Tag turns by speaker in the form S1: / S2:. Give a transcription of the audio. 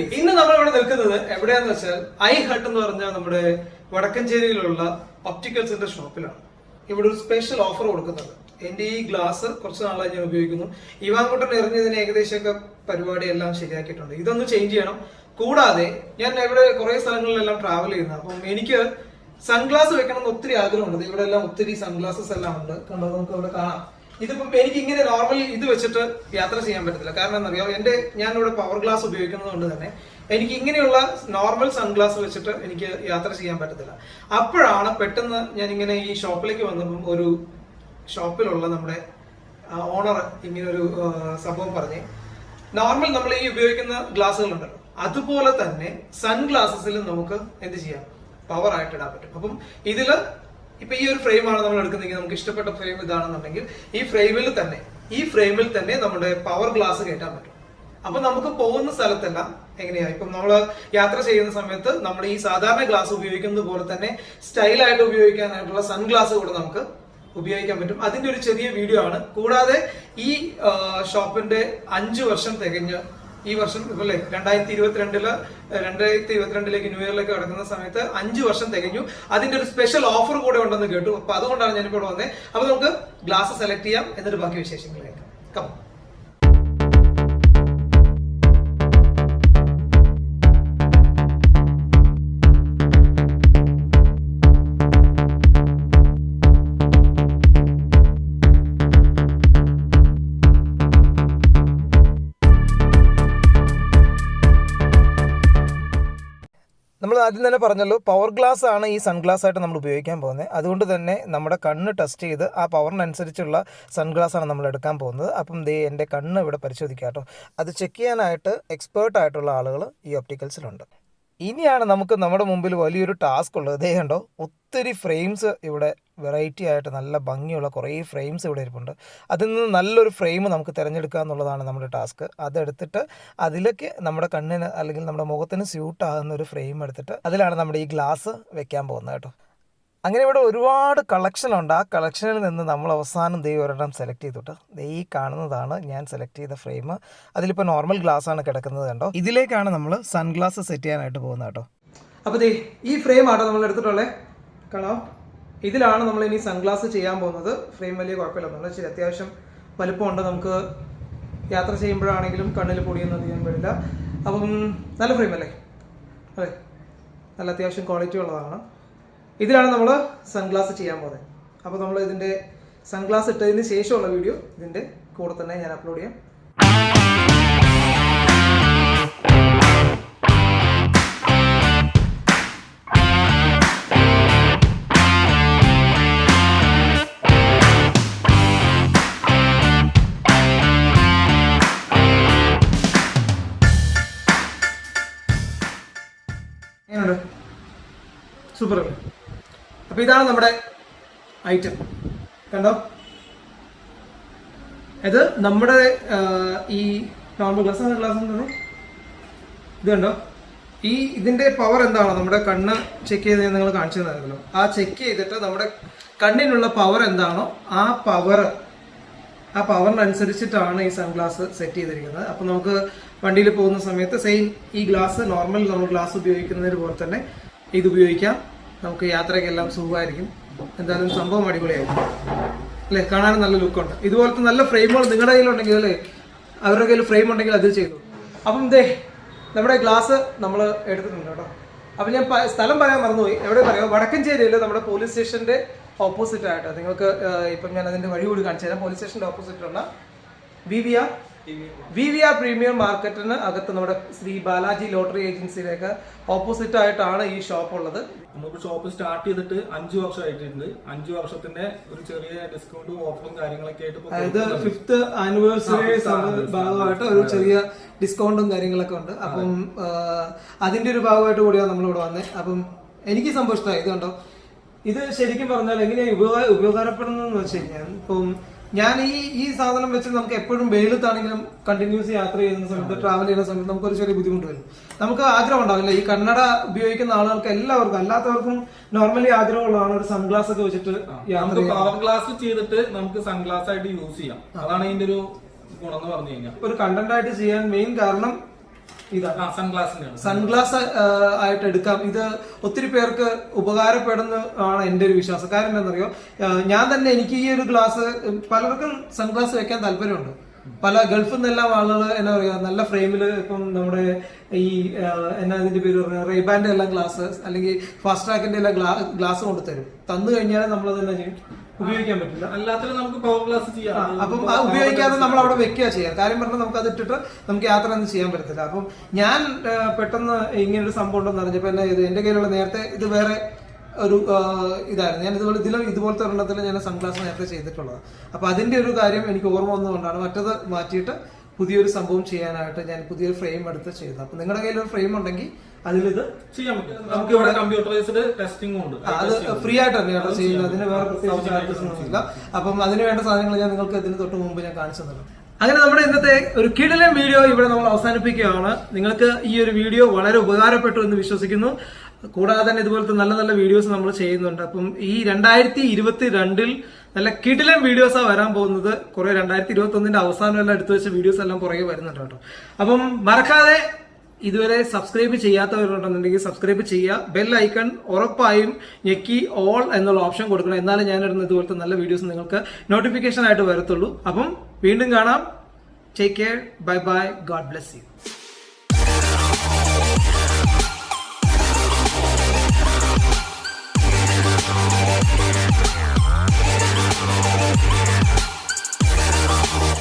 S1: U. ഇന്ന് നമ്മൾ ഇവിടെ നിൽക്കുന്നത് എവിടെയാന്ന് വെച്ചാൽ ഐ ഹട്ട് എന്ന് പറഞ്ഞാൽ നമ്മുടെ വടക്കഞ്ചേരിയിലുള്ള ഒപ്റ്റിക്കൽസിന്റെ ഷോപ്പിലാണ്. ഇവിടെ ഒരു സ്പെഷ്യൽ ഓഫർ കൊടുക്കുന്നുണ്ട്. എന്റെ ഈ ഗ്ലാസ് കുറച്ച് നാളായി ഞാൻ ഉപയോഗിക്കുന്നു. ഇവാൻകുട്ടൻ എറിഞ്ഞതിന് ഏകദേശമൊക്കെ പരിപാടി എല്ലാം ശരിയാക്കിയിട്ടുണ്ട്. ഇതൊന്ന് ചേഞ്ച് ചെയ്യണം. കൂടാതെ ഞാൻ ഇവിടെ കുറെ സ്ഥലങ്ങളിലെല്ലാം ട്രാവൽ ചെയ്യുന്നത്. അപ്പം എനിക്ക് സൺഗ്ലാസ് വെക്കണം എന്ന് ഒത്തിരി ആഗ്രഹമുണ്ട്. ഇവിടെ എല്ലാം ഒത്തിരി സൺഗ്ലാസസ് എല്ലാം ഉണ്ട്. കണ്ടോ, നമുക്ക് ഇവിടെ കാണാം. ഇതിപ്പോ എനിക്ക് ഇങ്ങനെ നോർമൽ ഇത് വെച്ചിട്ട് യാത്ര ചെയ്യാൻ പറ്റത്തില്ല. കാരണം എന്നറിയാം, ഞാനിവിടെ പവർ ഗ്ലാസ് ഉപയോഗിക്കുന്നത് കൊണ്ട് തന്നെ എനിക്ക് ഇങ്ങനെയുള്ള നോർമൽ സൺഗ്ലാസ് വെച്ചിട്ട് എനിക്ക് യാത്ര ചെയ്യാൻ പറ്റത്തില്ല. അപ്പോഴാണ് പെട്ടെന്ന് ഞാൻ ഇങ്ങനെ ഈ ഷോപ്പിലേക്ക് വന്നപ്പം ഒരു ഷോപ്പിലുള്ള നമ്മുടെ ഓണർ ഇങ്ങനെ ഒരു സംഭവം പറഞ്ഞ്, നോർമൽ നമ്മൾ ഈ ഉപയോഗിക്കുന്ന ഗ്ലാസ്സുകൾ ഉണ്ടല്ലോ, അതുപോലെ തന്നെ സൺഗ്ലാസസിലും നമുക്ക് എന്ത് ചെയ്യാം, പവർ ആയിട്ട് ഇടാൻ പറ്റും. അപ്പം ഇതില് ഇപ്പൊ ഈ ഒരു ഫ്രെയിമാണ് നമ്മൾ എടുക്കുന്നെങ്കിൽ, നമുക്ക് ഇഷ്ടപ്പെട്ട ഫ്രെയിം ഇതാണെന്നുണ്ടെങ്കിൽ ഈ ഫ്രെയിമിൽ തന്നെ നമ്മുടെ പവർ ഗ്ലാസ് കയറ്റാൻ പറ്റും. അപ്പൊ നമുക്ക് പോകുന്ന സ്ഥലത്തെല്ലാം എങ്ങനെയാ, ഇപ്പം നമ്മൾ യാത്ര ചെയ്യുന്ന സമയത്ത് നമ്മൾ ഈ സാധാരണ ഗ്ലാസ് ഉപയോഗിക്കുന്നത് പോലെ തന്നെ സ്റ്റൈലായിട്ട് ഉപയോഗിക്കാനായിട്ടുള്ള സൺഗ്ലാസ് കൂടെ നമുക്ക് ഉപയോഗിക്കാൻ പറ്റും. അതിന്റെ ഒരു ചെറിയ വീഡിയോ ആണ്. കൂടാതെ ഈ ഷോപ്പിന്റെ 5 വർഷം തികഞ്ഞ് ഈ വർഷം ഇപ്പല്ലേ 2022 ന്യൂ ഇയറിലേക്ക് കടക്കുന്ന സമയത്ത് 5 വർഷം തികഞ്ഞു. അതിന്റെ ഒരു സ്പെഷ്യൽ ഓഫർ കൂടെ ഉണ്ടെന്ന് കേട്ടു. അപ്പൊ അതുകൊണ്ടാണ് ഞാനിപ്പോൾ വന്നത്. അപ്പൊ നമുക്ക് ഗ്ലാസ് സെലക്ട് ചെയ്യാം, എന്നിട്ട് ബാക്കി വിശേഷങ്ങളിലേക്ക് കം. നമ്മൾ ആദ്യം തന്നെ പറഞ്ഞല്ലോ, പവർ ഗ്ലാസ് ആണ് ഈ സൺഗ്ലാസ് ആയിട്ട് നമ്മൾ ഉപയോഗിക്കാൻ പോകുന്നത്. അതുകൊണ്ട് തന്നെ നമ്മുടെ കണ്ണ് ടെസ്റ്റ് ചെയ്ത് ആ പവറിനനുസരിച്ചുള്ള സൺഗ്ലാസ്സാണ് നമ്മൾ എടുക്കാൻ പോകുന്നത്. അപ്പം എൻ്റെ കണ്ണ് ഇവിടെ പരിശോധിക്കാം കേട്ടോ. അത് ചെക്ക് ചെയ്യാനായിട്ട് എക്സ്പേർട്ട് ആയിട്ടുള്ള ആളുകൾ ഈ ഒപ്റ്റിക്കൽസിലുണ്ട്. ഇനിയാണ് നമുക്ക് നമ്മുടെ മുമ്പിൽ വലിയൊരു ടാസ്ക് ഉള്ളത്. ദേ കണ്ടോ, ഒത്തിരി ഫ്രെയിംസ് ഇവിടെ വെറൈറ്റി ആയിട്ട് നല്ല ഭംഗിയുള്ള കുറേ ഫ്രെയിംസ് ഇവിടെ ഇരിപ്പുണ്ട്. അതിൽ നിന്ന് നല്ലൊരു ഫ്രെയിം നമുക്ക് തിരഞ്ഞെടുക്കുക എന്നുള്ളതാണ് നമ്മുടെ ടാസ്ക്. അതെടുത്തിട്ട് അതിലേക്ക് നമ്മുടെ കണ്ണിന് അല്ലെങ്കിൽ നമ്മുടെ മുഖത്തിന് സ്യൂട്ട് ആകുന്ന ഒരു ഫ്രെയിം എടുത്തിട്ട് അതിലാണ് നമ്മുടെ ഈ ഗ്ലാസ് വെക്കാൻ പോകുന്നത് കേട്ടോ. അങ്ങനെ ഇവിടെ ഒരുപാട് കളക്ഷനുണ്ട്. ആ കളക്ഷനിൽ നിന്ന് നമ്മൾ അവസാനം ഒരെണ്ണം സെലക്ട് ചെയ്തിട്ട് ഈ കാണുന്നതാണ് ഞാൻ സെലക്ട് ചെയ്ത ഫ്രെയിം. അതിലിപ്പോൾ നോർമൽ ഗ്ലാസ് ആണ് കിടക്കുന്നത് കണ്ടോ. ഇതിലേക്കാണ് നമ്മൾ സൺഗ്ലാസ് സെറ്റ് ചെയ്യാനായിട്ട് പോകുന്നത് കേട്ടോ. അപ്പോൾ ഈ ഫ്രെയിം ആട്ടോ നമ്മൾ എടുത്തിട്ടുള്ളത്, കാണാം. ഇതിലാണ് നമ്മൾ ഇനി സൺഗ്ലാസ് ചെയ്യാൻ പോകുന്നത്. ഫ്രെയിം വലിയ കുഴപ്പമില്ല, ശരി അത്യാവശ്യം വലുപ്പമുണ്ട്. നമുക്ക് യാത്ര ചെയ്യുമ്പോഴാണെങ്കിലും കണ്ണിൽ പൊടിയൊന്നും ചെയ്യാൻ പറ്റില്ല. അപ്പം നല്ല ഫ്രെയിം അല്ലേ, അതെ, നല്ല അത്യാവശ്യം ക്വാളിറ്റി ഉള്ളതാണ്. ഇതിലാണ് നമ്മൾ സൺഗ്ലാസ് ചെയ്യാൻ പോകുന്നത്. അപ്പോൾ നമ്മൾ ഇതിൻ്റെ സൺഗ്ലാസ് ഇട്ടതിന് ശേഷമുള്ള വീഡിയോ ഇതിൻ്റെ കൂടെ തന്നെ ഞാൻ അപ്ലോഡ് ചെയ്യാം. സൂപ്പർ അല്ലേ? അപ്പോൾ ഇതാണ് നമ്മുടെ ഐറ്റം, കണ്ടോ. ഇത് നമ്മുടെ ഈ നോർമൽ ഗ്ലാസ് ഉണ്ടോ, ഇത് കണ്ടോ. ഇതിന്റെ പവർ എന്താണോ, നമ്മുടെ കണ്ണ് ചെക്ക് ചെയ്ത് നിങ്ങൾ കാണിച്ചു തന്നായിരുന്നല്ലോ. ആ ചെക്ക് ചെയ്തിട്ട് നമ്മുടെ കണ്ണിനുള്ള പവർ എന്താണോ ആ പവറിനനുസരിച്ചിട്ടാണ് ഈ സൺഗ്ലാസ് സെറ്റ് ചെയ്തിരിക്കുന്നത്. അപ്പം നമുക്ക് വണ്ടിയിൽ പോകുന്ന സമയത്ത് സെയിം ഈ ഗ്ലാസ് നോർമൽ നമ്മൾ ഗ്ലാസ് ഉപയോഗിക്കുന്നതിന് പോലെ തന്നെ ഇത് ഉപയോഗിക്കാം. നമുക്ക് യാത്രയ്ക്കെല്ലാം സുഖമായിരിക്കും. എന്തായാലും സംഭവം അടിപൊളിയായിരിക്കും അല്ലേ, കാണാനും നല്ല ലുക്കുണ്ട്. ഇതുപോലത്തെ നല്ല ഫ്രെയിമുകൾ നിങ്ങളുടെ കയ്യിലുണ്ടെങ്കിൽ അല്ലേ, അവരുടെ കയ്യിൽ ഫ്രെയിം ഉണ്ടെങ്കിൽ അത് ചെയ്തു. അപ്പം നമ്മുടെ ഗ്ലാസ് നമ്മൾ എടുത്തിട്ടുണ്ട് കേട്ടോ. അപ്പം ഞാൻ സ്ഥലം പറയാൻ മറന്നുപോയി. എവിടെ പറയാം, വടക്കഞ്ചേരിയിൽ നമ്മുടെ പോലീസ് സ്റ്റേഷൻ്റെ ഓപ്പോസിറ്റ് ആയിട്ട്. നിങ്ങൾക്ക് ഇപ്പം ഞാൻ അതിൻ്റെ വഴി കൂടി കാണിച്ചു തരാം. പോലീസ് സ്റ്റേഷൻ്റെ ഓപ്പോസിറ്റുള്ള വി വി ആർ പ്രീമിയം മാർക്കറ്റിന് അകത്ത് നമ്മുടെ ശ്രീ ബാലാജി ലോട്ടറി ഏജൻസിയിലേക്ക് ഓപ്പോസിറ്റ് ആയിട്ടാണ് ഈ ഷോപ്പ് ഉള്ളത്.
S2: നമുക്ക് ഷോപ്പ് സ്റ്റാർട്ട് ചെയ്തിട്ട് 5 വർഷമായിട്ടുണ്ട്. 5 വർഷത്തിന്റെ ഒരു ചെറിയ ഡിസ്കൗണ്ടും ഓഫറും കാര്യങ്ങളൊക്കെ ആയിട്ട്,
S1: അതായത് 5th ആനിവേഴ്സറി ഭാഗമായിട്ട് ഒരു ചെറിയ ഡിസ്കൗണ്ടും കാര്യങ്ങളൊക്കെ ഉണ്ട്. അപ്പം അതിന്റെ ഒരു ഭാഗമായിട്ട് കൂടിയാണ് നമ്മളിവിടെ വന്നത്. അപ്പം എനിക്ക് സംഭവം ഇഷ്ടമായി. ഇത് കണ്ടോ, ഇത് ശരിക്കും പറഞ്ഞാൽ എങ്ങനെയാണ് ഉപകാരപ്പെടുന്നതെന്ന് വെച്ച് കഴിഞ്ഞാൽ, ഇപ്പം ഞാൻ ഈ സാധനം വെച്ച് നമുക്ക് എപ്പോഴും വെയിലത്താണെങ്കിലും കണ്ടിന്യൂസ് യാത്ര ചെയ്യുന്ന സമയത്ത്, ട്രാവൽ ചെയ്യുന്ന സമയത്ത് നമുക്കൊരു ചെറിയ ബുദ്ധിമുട്ട് വരും. നമുക്ക് ആഗ്രഹം ഉണ്ടാവില്ല, ഈ കണ്ണട ഉപയോഗിക്കുന്ന ആളുകൾക്ക് എല്ലാവർക്കും, അല്ലാത്തവർക്കും നോർമലി ആഗ്രഹമുള്ളതാണ് ഒരു സൺഗ്ലാസ് ഒക്കെ വെച്ചിട്ട്
S2: പവർ ഗ്ലാസ് ചെയ്തിട്ട് നമുക്ക് സൺഗ്ലാസ് ആയിട്ട് യൂസ് ചെയ്യാം. അതാണ് ഇതിന്റെ ഒരു ഗുണം എന്ന് പറഞ്ഞു കഴിഞ്ഞാൽ.
S1: ഒരു കണ്ടന്റ് ആയിട്ട് ചെയ്യാൻ മെയിൻ കാരണം ഇതാണ്
S2: സൺഗ്ലാസിന്റെ
S1: സൺഗ്ലാസ് ആയിട്ട് എടുക്കാം. ഇത് ഒത്തിരി പേർക്ക് ഉപകാരപ്പെടുന്ന ആണ് എന്റെ ഒരു വിശ്വാസം. കാരണം എന്താണെന്നറിയോ, ഞാൻ തന്നെ എനിക്ക് ഈ ഒരു ഗ്ലാസ്, പലർക്കും സൺഗ്ലാസ് വെക്കാൻ താല്പര്യമുണ്ട്. പല ഗൾഫിൽ നിന്നെല്ലാം ആളുകൾ എന്നാ പറയാ നല്ല ഫ്രെയിമിൽ ഇപ്പം നമ്മുടെ ഈ എന്നാ ഇതിന്റെ പേര് പറഞ്ഞ റേബാന്റെ എല്ലാം ഗ്ലാസ് അല്ലെങ്കിൽ ഫാസ്റ്റ് ട്രാക്കിന്റെ എല്ലാം ഗ്ലാസ് കൊണ്ട് തരും. തന്നു കഴിഞ്ഞാൽ നമ്മളത് എന്നാ ചെയ്യും, ഉപയോഗിക്കാൻ പറ്റില്ല.
S2: അല്ലാത്ത നമുക്ക് പവർ ഗ്ലാസ് ചെയ്യാം.
S1: അപ്പം ഉപയോഗിക്കാതെ നമ്മൾ അവിടെ വെക്കുക ചെയ്യാം. കാര്യം പറഞ്ഞാൽ നമുക്ക് അത് ഇട്ടിട്ട് നമുക്ക് യാത്ര ഒന്നും ചെയ്യാൻ പറ്റത്തില്ല. അപ്പം ഞാൻ പെട്ടെന്ന് ഇങ്ങനൊരു സംഭവം ഉണ്ടെന്ന് അറിഞ്ഞപ്പോ എന്നാ ചെയ്തു, എന്റെ കയ്യിലുള്ള നേരത്തെ ഇത് വേറെ ഒരു ഇതായിരുന്നു. ഞാൻ ഇതുപോലത്തെ ഒരെണ്ണത്തിൽ ഞാൻ സൺഗ്ലാസ് നേരത്തെ ചെയ്തിട്ടുള്ളത്. അപ്പൊ അതിന്റെ ഒരു കാര്യം എനിക്ക് ഓർമ്മ വന്നുകൊണ്ടാണ് മറ്റത് മാറ്റിയിട്ട് പുതിയൊരു സംഭവം ചെയ്യാനായിട്ട് ഞാൻ പുതിയൊരു ഫ്രെയിം എടുത്ത് ചെയ്തത്. അപ്പൊ നിങ്ങളുടെ കയ്യിൽ ഒരു ഫ്രെയിം ഉണ്ടെങ്കിൽ അതിലിത്
S2: ചെയ്യാൻ പറ്റും. നമുക്ക് ഇവിടെ കമ്പ്യൂട്ടറൈസ്ഡ് ടെസ്റ്റിംഗ് ഉണ്ട്.
S1: അത് ഫ്രീ ആയിട്ട് തന്നെയാണ് ചെയ്യുന്നത്. അതിന് വേറെ പ്രത്യേകിച്ച് ചാർജസ് ഒന്നുമില്ല. അപ്പം അതിന് വേണ്ട സാധനങ്ങൾ ഞാൻ നിങ്ങൾക്ക് ഇതിന് തൊട്ട് മുമ്പ് ഞാൻ കാണിച്ചു തന്നു. അങ്ങനെ നമ്മുടെ ഇന്നത്തെ ഒരു കിടിലൻ വീഡിയോ ഇവിടെ നമ്മൾ അവസാനിപ്പിക്കുകയാണ്. നിങ്ങൾക്ക് ഈ ഒരു വീഡിയോ വളരെ ഉപകാരപ്പെട്ടു എന്ന് വിശ്വസിക്കുന്നു. കൂടാതെ തന്നെ ഇതുപോലത്തെ നല്ല നല്ല വീഡിയോസ് നമ്മൾ ചെയ്യുന്നുണ്ട്. അപ്പം ഈ 2022 നല്ല കിടിലൻ വീഡിയോസാണ് വരാൻ പോകുന്നത്. കുറെ 2021 അവസാനം എല്ലാം എടുത്തു വെച്ച വീഡിയോസ് എല്ലാം പുറകെ വരുന്നുണ്ട് കേട്ടോ. അപ്പം മറക്കാതെ ഇതുവരെ സബ്സ്ക്രൈബ് ചെയ്യാത്തവരുണ്ടെന്നുണ്ടെങ്കിൽ സബ്സ്ക്രൈബ് ചെയ്യുക. ബെൽ ഐക്കൺ ഉറപ്പായും ഞെക്കി ഓൾ എന്നുള്ള ഓപ്ഷൻ കൊടുക്കണം. എന്നാലും ഞാനിടുന്ന ഇതുപോലത്തെ നല്ല വീഡിയോസ് നിങ്ങൾക്ക് നോട്ടിഫിക്കേഷൻ ആയിട്ട് വരത്തുള്ളൂ. അപ്പം വീണ്ടും കാണാം. Take care. Bye bye. God bless you.